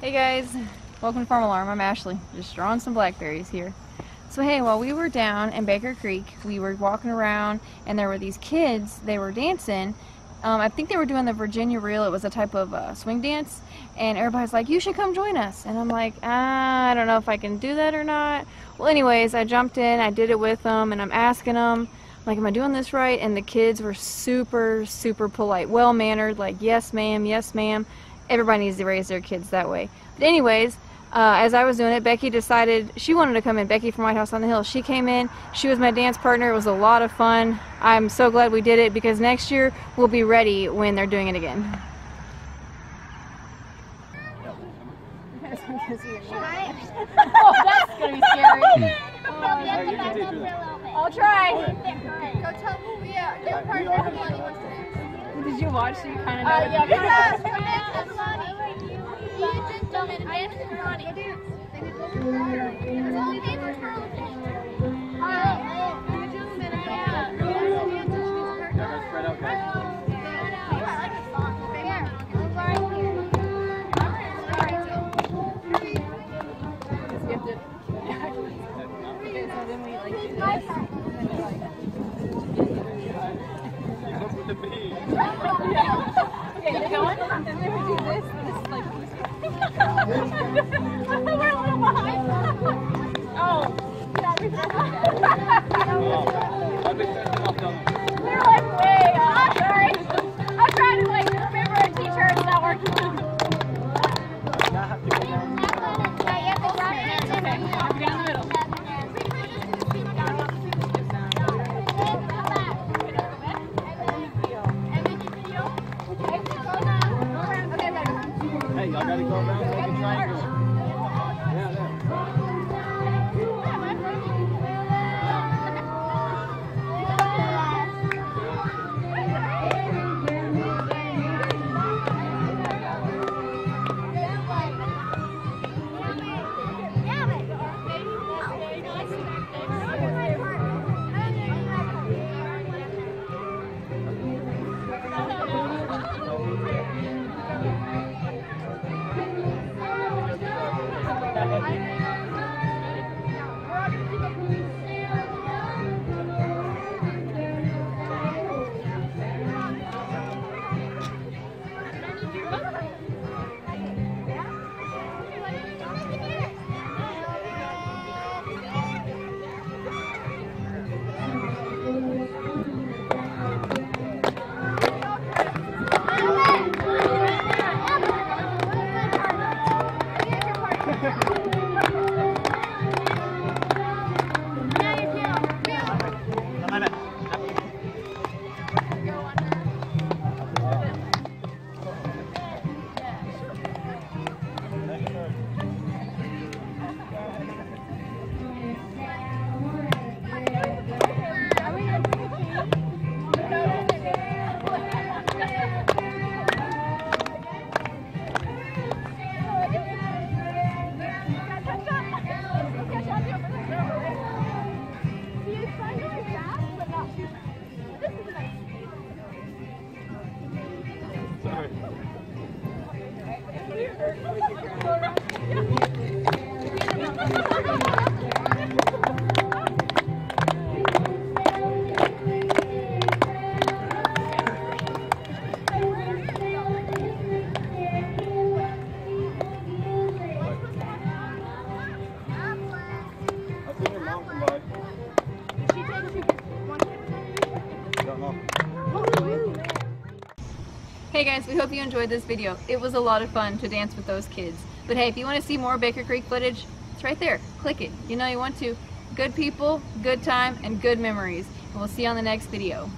Hey guys, welcome to Farm Alarm. I'm Ashley, just drawing some blackberries here. So hey, while we were down in Baker Creek, we were walking around and there were these kids, they were dancing. I think they were doing the Virginia Reel. It was a type of swing dance, and everybody's like, you should come join us. And I'm like, I don't know if I can do that or not. Well anyways, I jumped in, I did it with them, and I'm asking them, like, am I doing this right? And the kids were super polite, well-mannered, like, yes ma'am, yes ma'am. Everybody needs to raise their kids that way. But anyways, as I was doing it, Becky decided she wanted to come in. Becky from White House on the Hill. She came in. She was my dance partner. It was a lot of fun. I'm so glad we did it because next year we'll be ready when they're doing it again. Oh, that's going to be scary. I'll try. Go tell me. Your partner. Did you watch? So you kind of know. Yeah. You just don't dance with Ronnie. Okay, keep going. And then we do this. This is like this. We're a little behind. Oh. We're like way off. Sorry. I'm trying to like remember and teach her. It's not working. Okay, I'll be down the middle. Hey, y'all gotta go around like a triangle. Hey guys, we hope you enjoyed this video. It was a lot of fun to dance with those kids. But hey, if you want to see more Baker Creek footage, it's right there. Click it. You know you want to. Good people, good time, and good memories. And we'll see you on the next video.